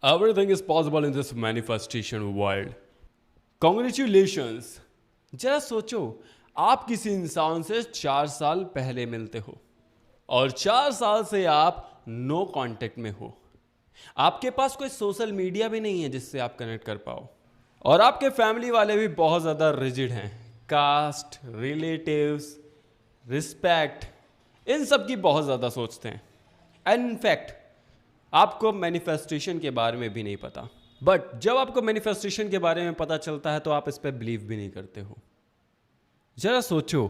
Everything is possible in this manifestation world. Congratulations. जरा सोचो, आप किसी इंसान से 4 साल पहले मिलते हो और 4 साल से आप नो कांटेक्ट में हो। आपके पास कोई सोशल मीडिया भी नहीं है जिससे आप कनेक्ट कर पाओ, और आपके फैमिली वाले भी बहुत ज़्यादा रिजिड हैं। कास्ट, रिलेटिव्स, रिस्पेक्ट, इन सब की बहुत ज़्यादा सोचते हैं। एंड इनफैक्ट आपको मैनिफेस्टेशन के बारे में भी नहीं पता। बट जब आपको मैनिफेस्टेशन के बारे में पता चलता है तो आप इस पर बिलीव भी नहीं करते हो। जरा सोचो,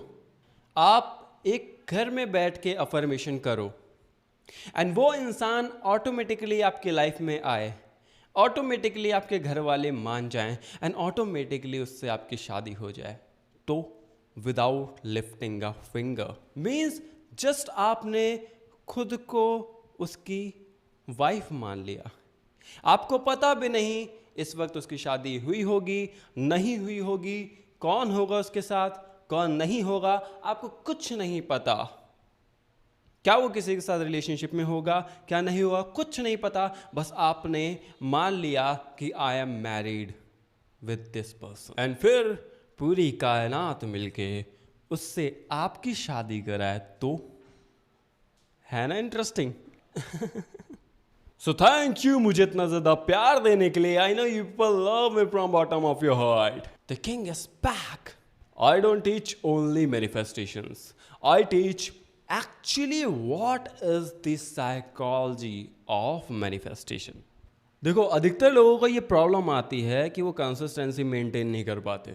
आप एक घर में बैठ के अफर्मेशन करो एंड वो इंसान ऑटोमेटिकली आपके लाइफ में आए, ऑटोमेटिकली आपके घर वाले मान जाएं एंड ऑटोमेटिकली उससे आपकी शादी हो जाए। तो without lifting a finger means just आपने खुद को उसकी वाइफ मान लिया। आपको पता भी नहीं इस वक्त उसकी शादी हुई होगी, नहीं हुई होगी, कौन होगा उसके साथ, कौन नहीं होगा, आपको कुछ नहीं पता। क्या वो किसी के साथ रिलेशनशिप में होगा, क्या नहीं होगा, कुछ नहीं पता। बस आपने मान लिया कि I am married with this person and फिर पूरी कायनात मिलके उससे आपकी शादी कराए। तो है ना इंटरेस्टिंग? सो थैंक यू मुझे इतना ज्यादा प्यार देने के लिए। I know you people love me from bottom of your heart. The king is back. I don't teach only manifestations, I teach actually what is the psychology of manifestation. देखो, अधिकतर लोगों को ये प्रॉब्लम आती है कि वो कंसिस्टेंसी मेंटेन नहीं कर पाते।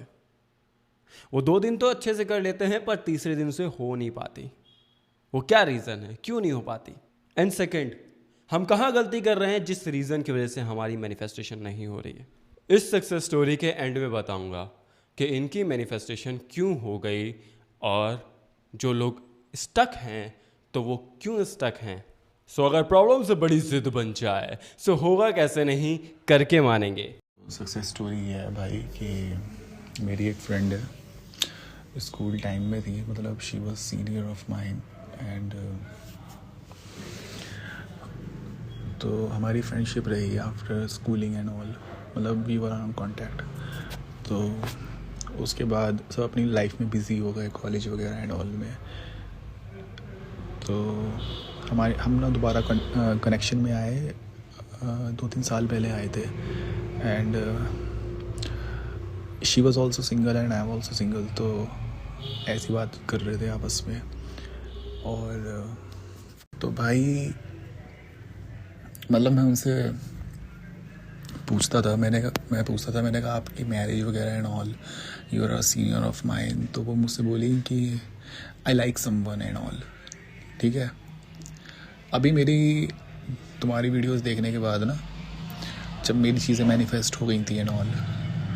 वो 2 दिन तो अच्छे से कर लेते हैं पर तीसरे दिन से हो नहीं पाती। वो क्या रीज़न है, क्यों नहीं हो पाती? एंड सेकेंड, हम कहाँ गलती कर रहे हैं जिस रीज़न की वजह से हमारी मैनिफेस्टेशन नहीं हो रही है। इस सक्सेस स्टोरी के एंड में बताऊंगा कि इनकी मैनिफेस्टेशन क्यों हो गई और जो लोग स्टक हैं तो वो क्यों स्टक हैं। सो अगर प्रॉब्लम से बड़ी जिद बन जाए सो होगा कैसे नहीं, करके मानेंगे। सक्सेस स्टोरी ये है भाई कि मेरी एक फ्रेंड है, स्कूल टाइम में थी, मतलब she was senior of mine and तो हमारी फ्रेंडशिप रही आफ्टर स्कूलिंग एंड ऑल, मतलब वी वर ऑन कॉन्टैक्ट। तो उसके बाद सब अपनी लाइफ में बिज़ी हो गए, कॉलेज वगैरह एंड ऑल में। तो हम ना दोबारा कनेक्शन में आए, 2-3 साल पहले आए थे and she was also single and I am also single. तो ऐसी बात कर रहे थे आपस में। और तो भाई मतलब मैं उनसे पूछता था, मैंने कहा आपकी मैरिज वगैरह and all, you are a senior of mine. तो वो मुझसे बोली कि I like someone and all. ठीक है, अभी तुम्हारी वीडियोस देखने के बाद ना, जब मेरी चीज़ें मैनिफेस्ट हो गई थी एंड ऑल,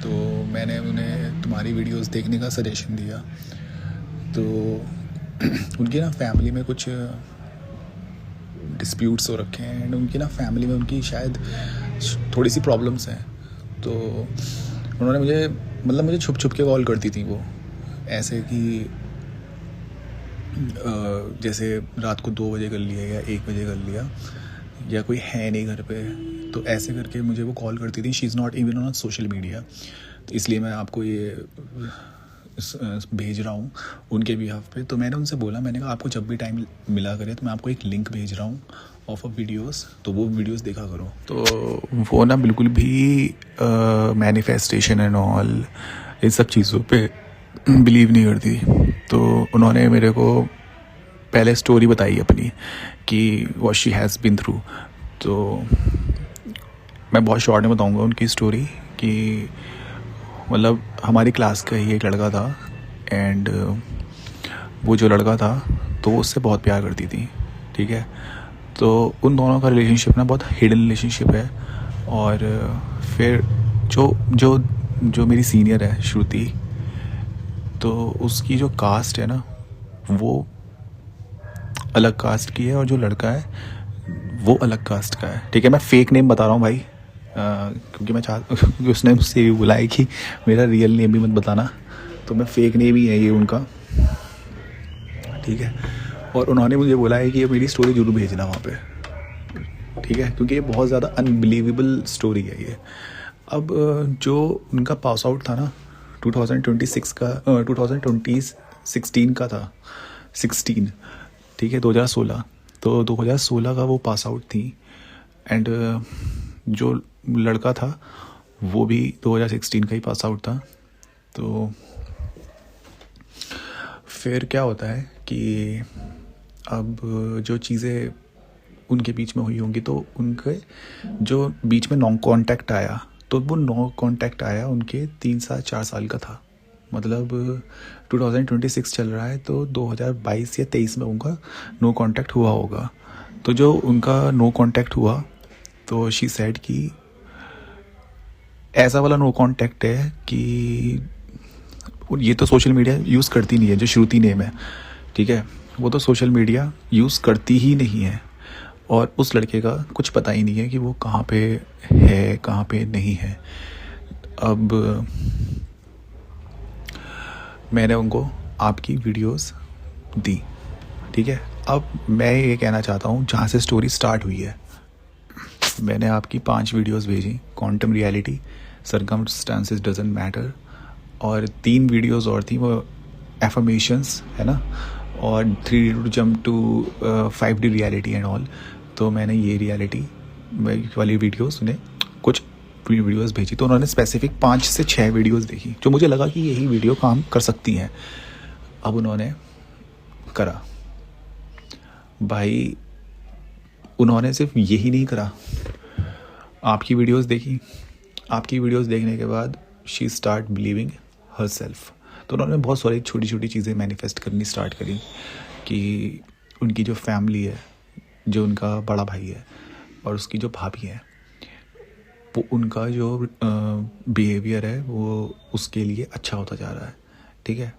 तो मैंने उन्हें तुम्हारी वीडियोस देखने का सजेशन दिया। तो उनकी ना फैमिली में कुछ डिस्प्यूट्स हो रखे हैं एंड उनकी ना फैमिली में उनकी शायद थोड़ी सी प्रॉब्लम्स हैं। तो उन्होंने मुझे छुप छुप के कॉल करती थी वो, ऐसे कि जैसे रात को 2 बजे कर लिया या 1 बजे कर लिया, या कोई है नहीं घर पे, तो ऐसे करके मुझे वो कॉल करती थी। She is not even on social media, तो इसलिए मैं आपको ये भेज रहा हूँ उनके बिहाफ पे। तो मैंने उनसे बोला, मैंने कहा आपको जब भी टाइम मिला करे तो मैं आपको एक लिंक भेज रहा हूँ ऑफ अ वीडियोस, तो वो वीडियोस देखा करो। तो वो ना बिल्कुल भी मैनिफेस्टेशन एंड ऑल इन सब चीज़ों पे बिलीव नहीं करती। तो उन्होंने मेरे को पहले स्टोरी बताई अपनी कि what she has been through. तो मैं बहुत शॉर्ट में बताऊँगा उनकी स्टोरी कि मतलब हमारी क्लास का ही एक लड़का था एंड वो जो लड़का था तो वो उससे बहुत प्यार करती थी। ठीक है, तो उन दोनों का रिलेशनशिप ना बहुत हिडन रिलेशनशिप है। और फिर जो मेरी सीनियर है श्रुति, तो उसकी जो कास्ट है ना वो अलग कास्ट की है और जो लड़का है वो अलग कास्ट का है। ठीक है, मैं फेक नेम बता रहा हूँ भाई, क्योंकि क्योंकि उसने मुझसे भी बोला है कि मेरा रियल नेम भी मत बताना, तो मैं फेक नेम ही है ये उनका। ठीक है, और उन्होंने मुझे बोला है कि ये मेरी स्टोरी जरूर भेजना वहाँ पे। ठीक ठीक है, क्योंकि ये बहुत ज़्यादा अनबिलीवेबल स्टोरी है ये। अब जो उनका पास आउट था ना 2026 का 2016 का था 16, ठीक है, 2016, तो 2016 का वो पास आउट थी। एंड जो लड़का था वो भी 2016 का ही पास आउट था। तो फिर क्या होता है कि अब जो चीज़ें उनके बीच में हुई होंगी, तो उनके जो बीच में नॉन कांटेक्ट आया, तो वो नॉन कांटेक्ट आया उनके 4 साल का था। मतलब 2026 चल रहा है, तो 2022 या 23 में उनका नो कांटेक्ट हुआ होगा। तो जो उनका नो कांटेक्ट हुआ, तो शी सेड कि ऐसा वाला नो कांटेक्ट है कि ये तो सोशल मीडिया यूज़ करती नहीं है, जो श्रुति नेम है, ठीक है, वो तो सोशल मीडिया यूज़ करती ही नहीं है। और उस लड़के का कुछ पता ही नहीं है कि वो कहाँ पे है, कहाँ पे नहीं है। अब मैंने उनको आपकी वीडियोस दी, ठीक है। अब मैं ये कहना चाहता हूँ, जहाँ से स्टोरी स्टार्ट हुई है, मैंने आपकी 5 वीडियोस भेजी, quantum reality, circumstances doesn't matter, और 3 वीडियोस और थी, वो एफर्मेशंस है ना, और 3D to jump to 5D reality and all. तो मैंने ये रियलिटी वाली वीडियोस उन्हें कुछ वीडियोस भेजी, तो उन्होंने स्पेसिफिक 5 से 6 वीडियोस देखी, जो मुझे लगा कि यही वीडियो काम कर सकती हैं। अब उन्होंने करा भाई, उन्होंने सिर्फ यही नहीं करा, आपकी वीडियोस देखी। आपकी वीडियोस देखने के बाद she start believing her self. तो उन्होंने बहुत सारी छोटी छोटी चीज़ें मैनिफेस्ट करनी स्टार्ट करी कि उनकी जो फैमिली है, जो उनका बड़ा भाई है और उसकी जो भाभी है, वो उनका जो बिहेवियर है वो उसके लिए अच्छा होता जा रहा है, ठीक है।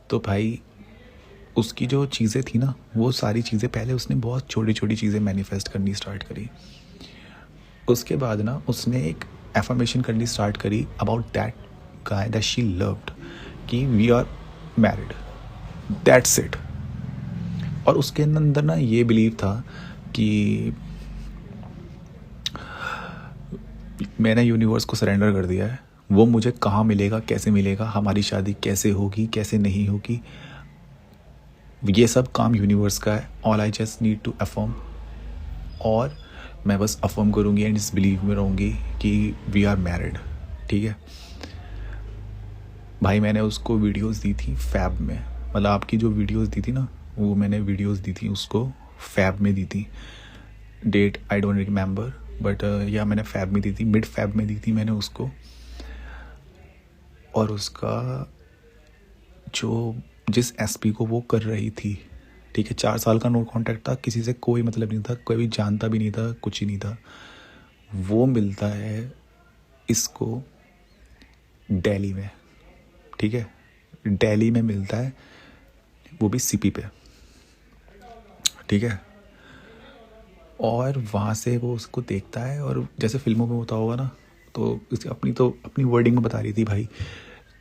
तो भाई उसकी जो चीज़ें थी ना, वो सारी चीज़ें पहले उसने बहुत छोटी छोटी चीज़ें मैनिफेस्ट करनी स्टार्ट करी। उसके बाद ना उसने एक एफर्मेशन करनी स्टार्ट करी about that guy that she loved, कि we are married, that's it. और उसके अंदर ना ये बिलीव था कि मैंने यूनिवर्स को सरेंडर कर दिया है, वो मुझे कहाँ मिलेगा, कैसे मिलेगा, हमारी शादी कैसे होगी, कैसे नहीं होगी, ये सब काम यूनिवर्स का है। All I just need to affirm, और मैं बस अफर्म करूँगी एंड इस बिलीव में रहूँगी कि वी आर मैरिड, ठीक है। भाई मैंने उसको वीडियोस दी थी फैब में, मतलब आपकी जो वीडियोस दी थी ना, वो मैंने वीडियोस दी थी उसको फैब में दी थी। Date I don't remember, but या मैंने फैब में दी थी, मिड फैब में दी थी मैंने उसको। और उसका जो जिस एसपी को वो कर रही थी, ठीक है, 4 साल का नो कांटेक्ट था, किसी से कोई मतलब नहीं था, कोई भी जानता भी नहीं था, कुछ ही नहीं था। वो मिलता है इसको दिल्ली में, ठीक है, दिल्ली में मिलता है, वो भी सीपी पे, ठीक है। और वहाँ से वो उसको देखता है, और जैसे फिल्मों में होता होगा ना, तो इसकी अपनी वर्डिंग में बता रही थी भाई।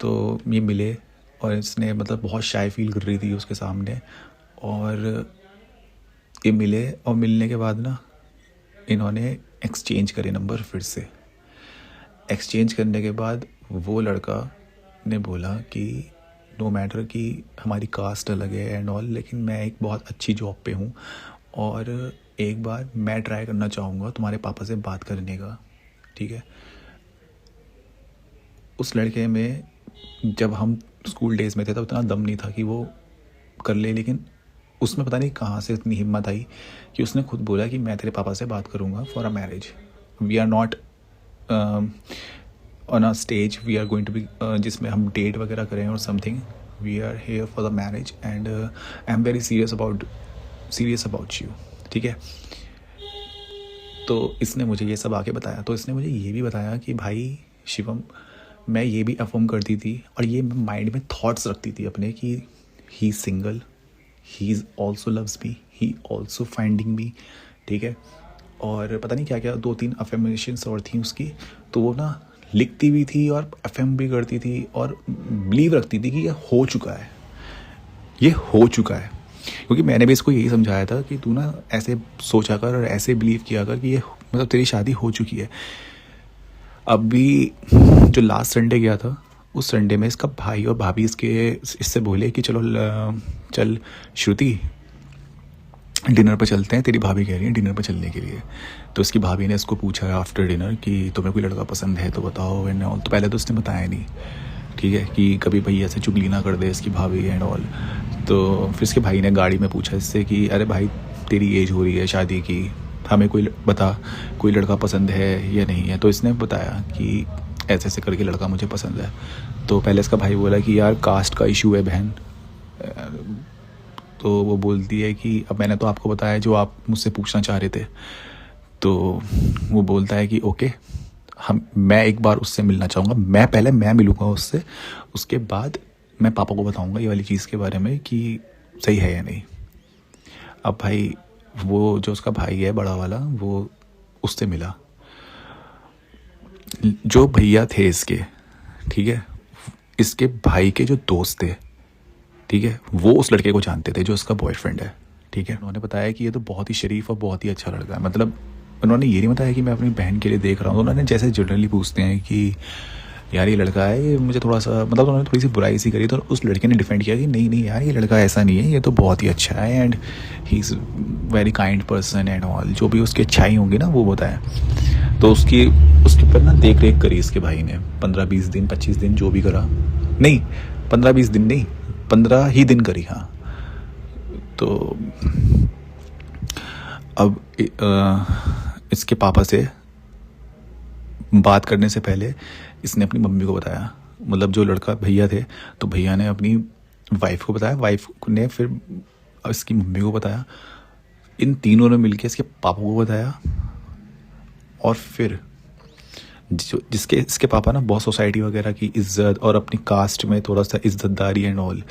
तो ये मिले, और इसने मतलब बहुत शाय फील कर रही थी उसके सामने, और ये मिले, और मिलने के बाद ना इन्होंने एक्सचेंज करे नंबर। फिर से एक्सचेंज करने के बाद वो लड़का ने बोला कि नो मैटर कि हमारी कास्ट अलग है एंड ऑल, लेकिन मैं एक बहुत अच्छी जॉब पे हूँ, और एक बार मैं ट्राई करना चाहूँगा तुम्हारे पापा से बात करने का, ठीक है। उस लड़के में जब हम स्कूल डेज में थे, तब उतना दम नहीं था कि वो कर ले, लेकिन उसमें पता नहीं कहाँ से इतनी हिम्मत आई कि उसने खुद बोला कि मैं तेरे पापा से बात करूँगा for a marriage. We are not on a stage, we are going to be, जिसमें हम डेट वगैरह करें और something, we are here for the marriage and I am very serious about you, ठीक है। तो इसने मुझे ये सब आके बताया। तो इसने मुझे ये भी बताया कि भाई शिवम, मैं ये भी अफर्म करती थी, और ये माइंड में थॉट्स रखती थी अपने कि he is single, he is also loves me, he also finding me, ठीक है। और पता नहीं क्या क्या 2-3 अफर्मेशंस और थी उसकी। तो वो ना लिखती भी थी और अफर्म भी करती थी, और बिलीव रखती थी कि ये हो चुका है, ये हो चुका है। क्योंकि मैंने भी इसको यही समझाया था कि तू ना ऐसे सोचा कर और ऐसे बिलीव किया कर कि ये मतलब तेरी शादी हो चुकी है। अभी जो लास्ट संडे गया था, उस संडे में इसका भाई और भाभी इससे बोले कि चलो चल श्रुति डिनर पे चलते हैं, तेरी भाभी कह रही है डिनर पे चलने के लिए। तो इसकी भाभी ने इसको पूछा आफ्टर डिनर कि तुम्हें कोई लड़का पसंद है तो बताओ एंड ऑल। तो पहले तो उसने बताया नहीं, ठीक है, कि कभी भैया से चुगली ना कर दे इसकी भाभी एंड ऑल। तो फिर इसके भाई ने गाड़ी में पूछा इससे कि अरे भाई तेरी एज हो रही है शादी की, हमें कोई लड़का पसंद है या नहीं है। तो इसने बताया कि ऐसे ऐसे करके लड़का मुझे पसंद है। तो पहले इसका भाई बोला कि यार कास्ट का इशू है बहन। तो वो बोलती है कि अब मैंने तो आपको बताया जो आप मुझसे पूछना चाह रहे थे। तो वो बोलता है कि ओके, मैं एक बार उससे मिलना चाहूँगा, मैं मिलूँगा उससे, उसके बाद मैं पापा को बताऊँगा ये वाली चीज़ के बारे में कि सही है या नहीं। अब भाई वो जो उसका भाई है बड़ा वाला, वो उससे मिला। जो भैया थे इसके, ठीक है, इसके भाई के जो दोस्त थे, ठीक है, वो उस लड़के को जानते थे जो उसका बॉयफ्रेंड है, ठीक है। उन्होंने बताया कि ये तो बहुत ही शरीफ और बहुत ही अच्छा लड़का है। मतलब उन्होंने ये नहीं बताया कि मैं अपनी बहन के लिए देख रहा हूँ। उन्होंने जैसे जनरली पूछते हैं कि यार ये लड़का है, ये मुझे थोड़ा सा मतलब उन्होंने थोड़ी सी बुराई सी करी। तो उस लड़के ने डिफेंड किया कि नहीं नहीं यार ये लड़का ऐसा नहीं है, ये तो बहुत ही अच्छा है and he is very kind person and all. जो भी उसकी अच्छाई होंगी ना वो बताया। तो उसके ऊपर ना देख रेख करी इसके भाई ने 15-20 दिन 25 दिन जो भी करा, नहीं 15-20 दिन नहीं 15 ही दिन करी, हाँ। तो अब इसके पापा से बात करने से पहले इसने अपनी मम्मी को बताया। मतलब जो लड़का भैया थे, तो भैया ने अपनी वाइफ को बताया, वाइफ ने फिर इसकी मम्मी को बताया, इन तीनों ने मिलके इसके पापा को बताया। और फिर जिसके इसके पापा ना बहुत सोसाइटी वगैरह की इज्जत और अपनी कास्ट में थोड़ा सा इज्जतदारी एंड ऑल।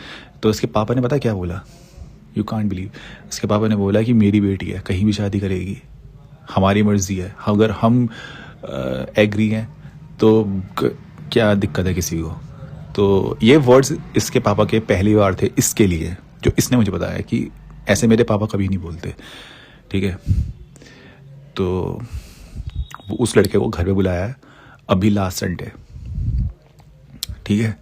तो इसके पापा ने पता क्या बोला, यू कांट बिलीव। इसके पापा ने बोला कि मेरी बेटी है, कहीं भी शादी करेगी, हमारी मर्जी है, अगर हम एग्री हैं तो क्या दिक्कत है किसी को। तो ये वर्ड्स इसके पापा के पहली बार थे इसके लिए, जो इसने मुझे बताया कि ऐसे मेरे पापा कभी नहीं बोलते, ठीक है। तो वो उस लड़के को घर पे बुलाया है अभी लास्ट संडे, ठीक है।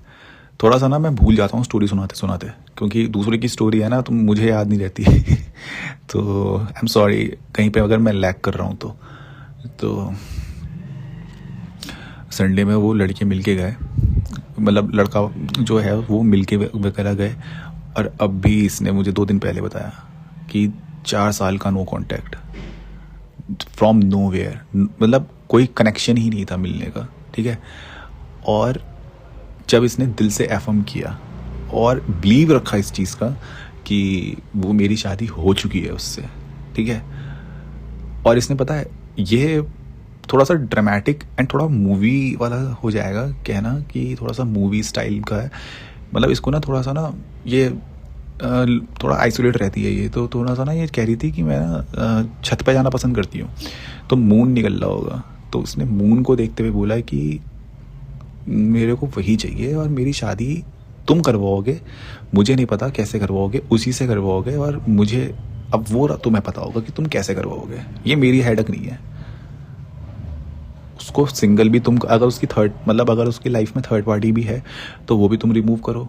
थोड़ा सा ना मैं भूल जाता हूँ स्टोरी सुनाते सुनाते, क्योंकि दूसरे की स्टोरी है ना तो मुझे याद नहीं रहती तो आई एम सॉरी कहीं पे अगर मैं लैग कर रहा हूँ तो संडे में वो लड़के मिलके गए, मतलब लड़का जो है वो मिलके वगैरह गए। और अब भी इसने मुझे 2 दिन पहले बताया कि 4 साल का नो कांटेक्ट फ्रॉम नोवेयर, मतलब कोई कनेक्शन ही नहीं था मिलने का, ठीक है। और जब इसने दिल से एफर्म किया और बिलीव रखा इस चीज़ का कि वो मेरी शादी हो चुकी है उससे, ठीक है। और इसने पता है ये थोड़ा सा ड्रामेटिक एंड थोड़ा मूवी वाला हो जाएगा कहना कि थोड़ा सा मूवी स्टाइल का है। मतलब इसको ना थोड़ा सा ना ये थोड़ा आइसोलेट रहती है ये, तो थोड़ा सा ना ये कह रही थी कि मैं ना छत पे जाना पसंद करती हूँ, तो मून निकल रहा होगा। तो उसने मून को देखते हुए बोला कि मेरे को वही चाहिए और मेरी शादी तुम करवाओगे, मुझे नहीं पता कैसे करवाओगे, उसी से करवाओगे और मुझे अब वो तुम्हें पता होगा कि तुम कैसे करवाओगे, ये मेरी हेडक नहीं है। उसको सिंगल भी तुम, अगर उसकी अगर उसकी लाइफ में थर्ड पार्टी भी है तो वो भी तुम रिमूव करो,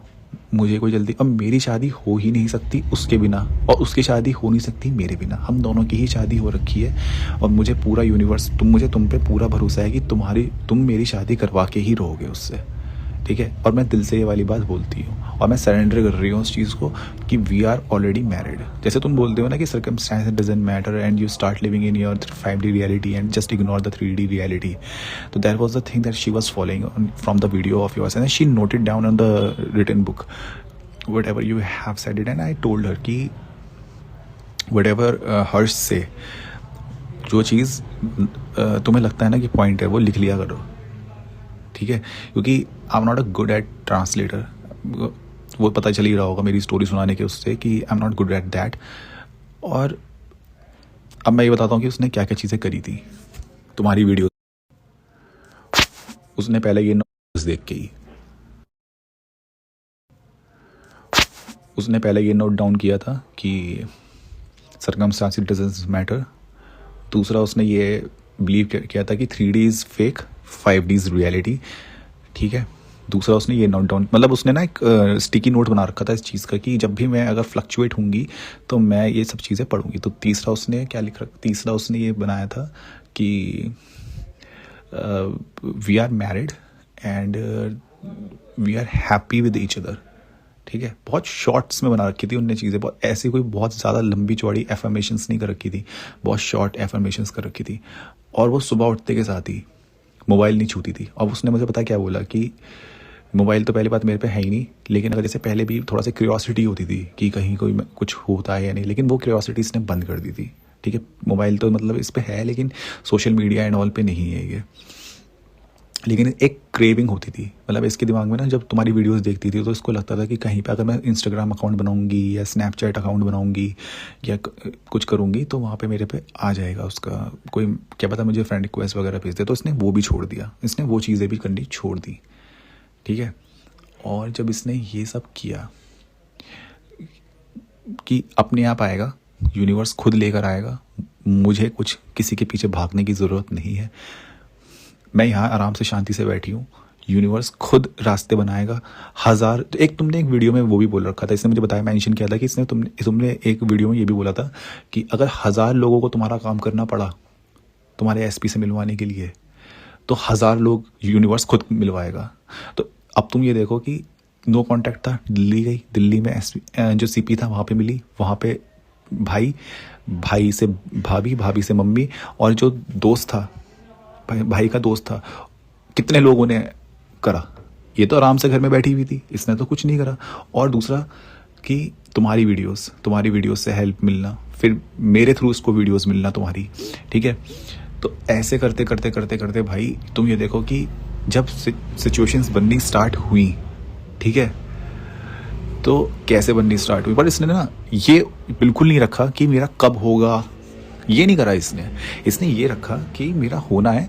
मुझे कोई जल्दी। अब मेरी शादी हो ही नहीं सकती उसके बिना और उसकी शादी हो नहीं सकती मेरे बिना, हम दोनों की ही शादी हो रखी है। और मुझे पूरा यूनिवर्स तुम पे पूरा भरोसा है कि तुम मेरी शादी करवा के ही रहोगे उससे, ठीक है। और मैं दिल से ये वाली बात बोलती हूँ और मैं सरेंडर कर रही हूँ उस चीज़ को कि वी आर ऑलरेडी मैरिड। जैसे तुम बोलते हो ना कि circumstances doesn't matter and you start living in your 5D reality and just ignore the 3D reality. तो that was the thing that she was following from the video of yours and she noted down on the written book whatever you have said it, and I told her कि whatever हर्ष से जो चीज़ तुम्हें लगता है ना कि point है वो लिख लिया करो, ठीक है। क्योंकि I am not a good at translator, वो पता चल ही रहा होगा मेरी स्टोरी सुनाने के उससे कि I am not good at that. और अब मैं ये बताता हूँ कि उसने क्या क्या चीज़ें करी थी तुम्हारी वीडियो। उसने पहले ये न्यूज़ देख के ही उसने पहले ये नोट डाउन किया था कि सर्कमस्टांसेस डजंट मैटर। दूसरा उसने ये बिलीव किया था कि 3D is fake, 5D is reality, ठीक है। दूसरा उसने ये नोट डाउन, मतलब उसने ना एक स्टिकी नोट बना रखा था इस चीज़ का कि जब भी मैं अगर फ्लक्चुएट होंगी तो मैं ये सब चीज़ें पढ़ूंगी। तो तीसरा उसने क्या लिख रखा, तीसरा उसने ये बनाया था कि we are married and we are happy with each other, ठीक है। बहुत शॉर्ट्स में बना रखी थी उनने चीज़ें, बहुत ऐसी कोई बहुत ज़्यादा लंबी चौड़ी एफर्मेशंस नहीं कर रखी थी, बहुत शॉर्ट एफर्मेशंस कर रखी थी। और वो सुबह उठते के साथ ही मोबाइल नहीं छूती थी। और उसने मुझे पता क्या बोला कि मोबाइल तो पहली बात मेरे पे है ही नहीं, लेकिन अगर जैसे पहले भी थोड़ा सा क्यूरियोसिटी होती थी कि कहीं कोई कुछ होता है या नहीं, लेकिन वो क्यूरियोसिटी इसने बंद कर दी थी, ठीक है। मोबाइल तो मतलब इस पे है लेकिन सोशल मीडिया एंड ऑल पे नहीं है ये। लेकिन एक क्रेविंग होती थी, मतलब इसके दिमाग में ना, जब तुम्हारी वीडियोस देखती थी तो इसको लगता था कि कहीं पे अगर मैं इंस्टाग्राम अकाउंट बनाऊंगी या स्नैपचैट अकाउंट बनाऊंगी या कुछ करूंगी तो वहाँ पे मेरे पे आ जाएगा उसका कोई, क्या पता मुझे फ्रेंड रिक्वेस्ट वगैरह भेज दे। तो इसने वो भी छोड़ दिया, इसने वो चीज़ें भी करनी छोड़ दी, ठीक है। और जब इसने ये सब किया कि अपने आप आएगा, यूनिवर्स खुद लेकर आएगा, मुझे कुछ किसी के पीछे भागने की ज़रूरत नहीं है, मैं यहाँ आराम से शांति से बैठी हूँ, यूनिवर्स खुद रास्ते बनाएगा। तो एक तुमने एक वीडियो में वो भी बोल रखा था, इसने मुझे बताया, मेंशन किया था कि इसने तुमने एक वीडियो में ये भी बोला था कि अगर 1000 लोगों को तुम्हारा काम करना पड़ा तुम्हारे एसपी से मिलवाने के लिए तो 1000 लोग यूनिवर्स खुद मिलवाएगा। तो अब तुम ये देखो कि नो कांटेक्ट था, दिल्ली गई, दिल्ली में एसपी जो सीपी था वहाँ पे मिली, वहाँ पे भाई से भाभी, भाभी से मम्मी, और जो दोस्त था भाई का दोस्त था, कितने लोगों ने करा। ये तो आराम से घर में बैठी हुई थी, इसने तो कुछ नहीं करा। और दूसरा कि तुम्हारी वीडियोस से हेल्प मिलना, फिर मेरे थ्रू इसको वीडियोस मिलना तुम्हारी, ठीक है। तो ऐसे करते करते करते करते भाई तुम ये देखो कि जब सिचुएशंस बननी स्टार्ट हुई, ठीक है, तो कैसे बननी स्टार्ट हुई। पर इसने ना ये बिल्कुल नहीं रखा कि मेरा कब होगा, ये नहीं करा इसने ये रखा कि मेरा होना है,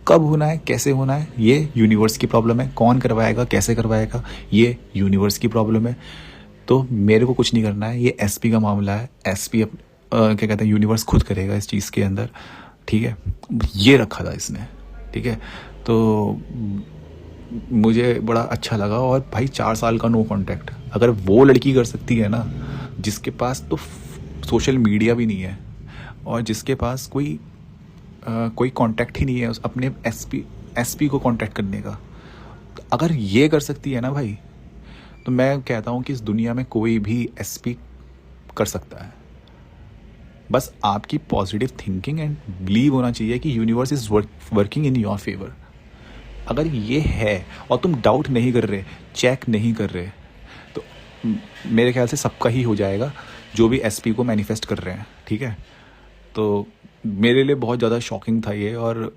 कब होना है, कैसे होना है, ये यूनिवर्स की प्रॉब्लम है, कौन करवाएगा, कैसे करवाएगा, ये यूनिवर्स की प्रॉब्लम है। तो मेरे को कुछ नहीं करना है, ये एसपी का मामला है, एसपी क्या कहते हैं, यूनिवर्स खुद करेगा इस चीज़ के अंदर, ठीक है। ये रखा था इसने, ठीक है। तो मुझे बड़ा अच्छा लगा। और भाई 4 साल का नो कांटेक्ट, अगर वो लड़की कर सकती है ना, जिसके पास तो सोशल मीडिया भी नहीं है और जिसके पास कोई कांटेक्ट ही नहीं है अपने एसपी को कांटेक्ट करने का, तो अगर ये कर सकती है ना भाई, तो मैं कहता हूँ कि इस दुनिया में कोई भी एसपी कर सकता है। बस आपकी पॉजिटिव थिंकिंग एंड बिलीव होना चाहिए कि universe is working in your favour. अगर ये है और तुम डाउट नहीं कर रहे, चेक नहीं कर रहे, तो मेरे ख्याल से सबका ही हो जाएगा जो भी एसपी को मैनिफेस्ट कर रहे हैं, ठीक है। तो मेरे लिए बहुत ज़्यादा शॉकिंग था ये। और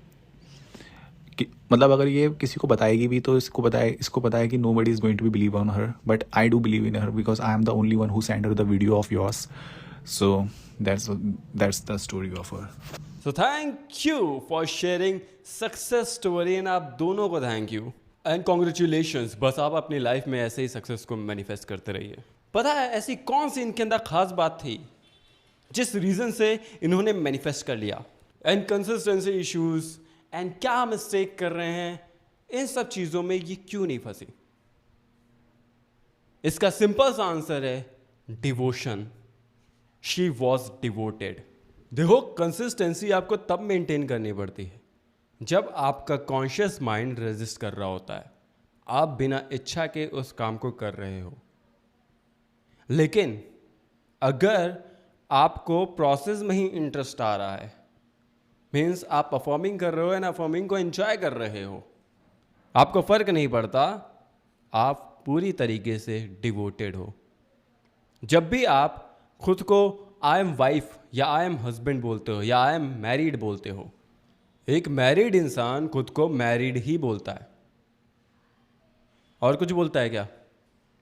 मतलब अगर ये किसी को बताएगी भी तो इसको बताए कि nobody is going to be believe on her, but I do believe in her because I am the only one who sent her the video of yours. So that's the story of her. So thank you for sharing success story and आप दोनों को thank you and congratulations। बस आप अपनी life में ऐसे ही success को manifest करते रहिए। पता है ऐसी कौन सी इनके अंदर खास बात थी जिस रीज़न से इन्होंने मैनिफेस्ट कर लिया, एंड कंसिस्टेंसी इश्यूज एंड क्या मिस्टेक कर रहे हैं, इन सब चीज़ों में ये क्यों नहीं फंसी। इसका सिंपल सा आंसर है डिवोशन। She was devoted. देखो कंसिस्टेंसी आपको तब मेंटेन करनी पड़ती है जब आपका कॉन्शियस माइंड रेजिस्ट कर रहा होता है, आप बिना इच्छा के उस काम को कर रहे हो। लेकिन अगर आपको प्रोसेस में ही इंटरेस्ट आ रहा है, मीन्स आप परफॉर्मिंग कर रहे हो एंड परफॉर्मिंग को एंजॉय कर रहे हो, आपको फर्क नहीं पड़ता, आप पूरी तरीके से डिवोटेड हो। जब भी आप खुद को आई एम वाइफ या आई एम हस्बैंड बोलते हो या आई एम मैरिड बोलते हो, एक मैरिड इंसान खुद को मैरिड ही बोलता है। और कुछ बोलता है क्या?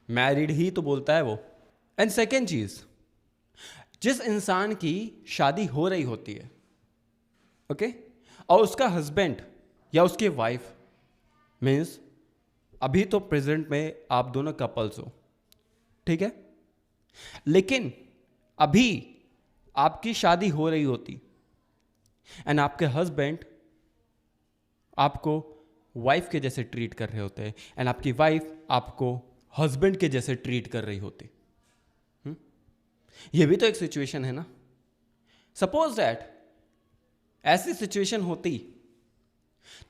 मैरिड ही तो बोलता है वो। एंड सेकेंड चीज, जिस इंसान की शादी हो रही होती है, ओके, और उसका हस्बैंड या उसकी वाइफ, मीन्स अभी तो प्रेजेंट में आप दोनों कपल्स हो, ठीक है, लेकिन अभी आपकी शादी हो रही होती एंड आपके हस्बैंड आपको वाइफ के जैसे ट्रीट कर रहे होते हैं एंड आपकी वाइफ आपको हस्बैंड के जैसे ट्रीट कर रही होती। ये भी तो एक सिचुएशन है ना। सपोज दैट ऐसी सिचुएशन होती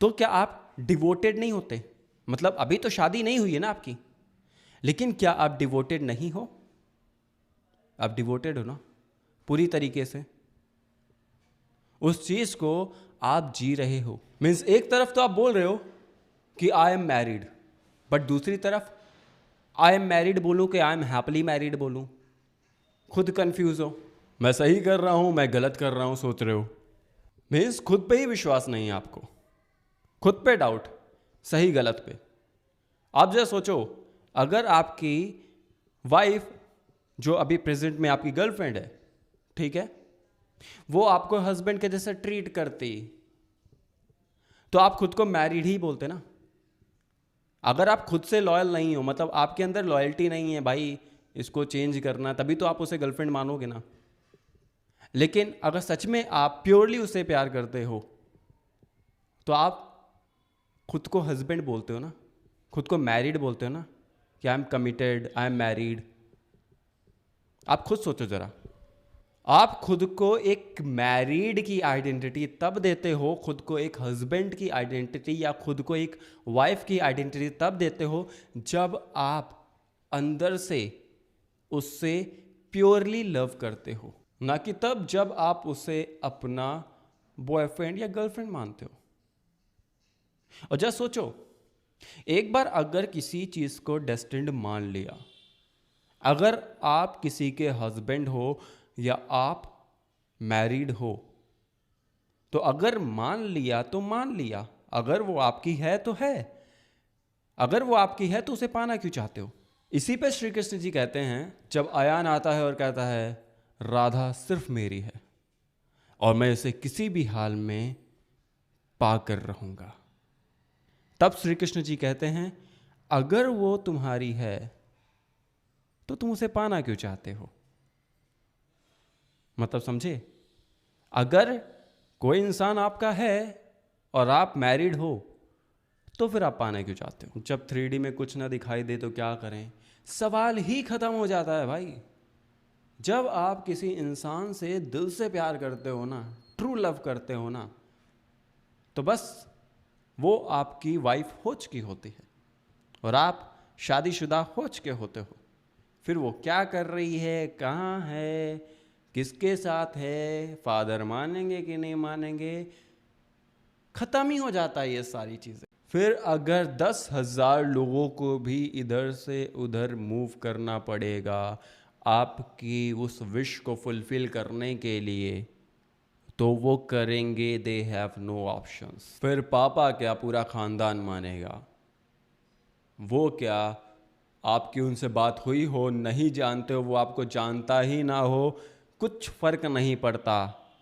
तो क्या आप डिवोटेड नहीं होते? मतलब अभी तो शादी नहीं हुई है ना आपकी, लेकिन क्या आप डिवोटेड नहीं हो? आप डिवोटेड हो ना पूरी तरीके से, उस चीज को आप जी रहे हो। मीन्स एक तरफ तो आप बोल रहे हो कि आई एम मैरिड, बट दूसरी तरफ आई एम मैरिड बोलूं कि आई एम हैप्पीली मैरिड बोलूं, खुद कंफ्यूज हो, मैं सही कर रहा हूं मैं गलत कर रहा हूं सोच रहे हो। मीन्स खुद पे ही विश्वास नहीं है आपको, खुद पे डाउट, सही गलत पे। आप जरा सोचो, अगर आपकी वाइफ जो अभी प्रेजेंट में आपकी गर्लफ्रेंड है, ठीक है, वो आपको हस्बैंड के जैसे ट्रीट करती, तो आप खुद को मैरिड ही बोलते ना। अगर आप खुद से लॉयल नहीं हो, मतलब आपके अंदर लॉयल्टी नहीं है भाई इसको चेंज करना, तभी तो आप उसे गर्लफ्रेंड मानोगे ना। लेकिन अगर सच में आप प्योरली उसे प्यार करते हो तो आप खुद को हस्बैंड बोलते हो ना, खुद को मैरिड बोलते हो ना कि I am committed, I am married. आप खुद सोचो जरा, आप खुद को एक मैरिड की आइडेंटिटी तब देते हो, खुद को एक हस्बैंड की आइडेंटिटी या खुद को एक वाइफ की आइडेंटिटी तब देते हो जब आप अंदर से उससे प्योरली लव करते हो, ना कि तब जब आप उसे अपना बॉयफ्रेंड या गर्लफ्रेंड मानते हो। और जस्ट सोचो, एक बार अगर किसी चीज को डेस्टिन्ड मान लिया, अगर आप किसी के हस्बैंड हो या आप मैरिड हो, तो अगर मान लिया तो मान लिया, अगर वो आपकी है तो है, अगर वो आपकी है तो उसे पाना क्यों चाहते हो? इसी पे श्री कृष्ण जी कहते हैं, जब अयान आता है और कहता है राधा सिर्फ मेरी है और मैं इसे किसी भी हाल में पाकर रहूंगा, तब श्री कृष्ण जी कहते हैं अगर वो तुम्हारी है तो तुम उसे पाना क्यों चाहते हो? मतलब समझे, अगर कोई इंसान आपका है और आप मैरिड हो तो फिर आप पाना क्यों चाहते हो? जब 3D में कुछ ना दिखाई दे तो क्या करें, सवाल ही खत्म हो जाता है भाई। जब आप किसी इंसान से दिल से प्यार करते हो ना, ट्रू लव करते हो ना, तो बस वो आपकी वाइफ हो चुकी होती है और आप शादीशुदा हो चुके होते हो। फिर वो क्या कर रही है, कहाँ है, किसके साथ है, फादर मानेंगे कि नहीं मानेंगे, खत्म ही हो जाता है ये सारी चीज़ें। फिर अगर 10,000 लोगों को भी इधर से उधर मूव करना पड़ेगा आपकी उस विश को फुलफिल करने के लिए, तो वो करेंगे, दे हैव नो ऑप्शंस। फिर पापा क्या पूरा खानदान मानेगा, वो क्या आपकी उनसे बात हुई हो, नहीं जानते हो, वो आपको जानता ही ना हो, कुछ फर्क नहीं पड़ता।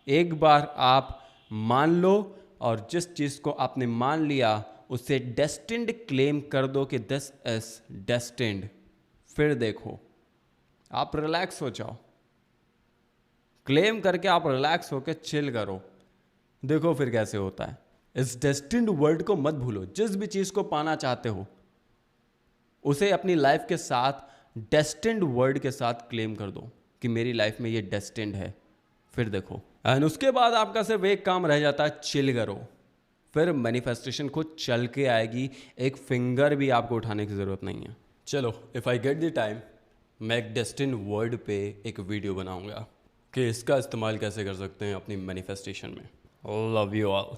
एक बार आप मान लो और जिस चीज़ को आपने मान लिया उसे डेस्टिन्ड क्लेम कर दो कि दिस इज डेस्टिन्ड। फिर देखो, आप रिलैक्स हो जाओ, क्लेम करके आप रिलैक्स होकर चिल करो, देखो फिर कैसे होता है। इस डेस्टिन्ड वर्ड को मत भूलो। जिस भी चीज़ को पाना चाहते हो उसे अपनी लाइफ के साथ डेस्टिन्ड वर्ड के साथ क्लेम कर दो कि मेरी लाइफ में ये डेस्टिन्ड है। फिर देखो, एंड उसके बाद आपका सिर्फ एक काम रह जाता है, चिल करो। फिर मैनिफेस्टेशन खुद चल के आएगी, एक फिंगर भी आपको उठाने की ज़रूरत नहीं है। चलो, if I get the time मैं एक डेस्टिन्ड वर्ड पे एक वीडियो बनाऊंगा कि इसका इस्तेमाल कैसे कर सकते हैं अपनी मैनिफेस्टेशन में। Love you all.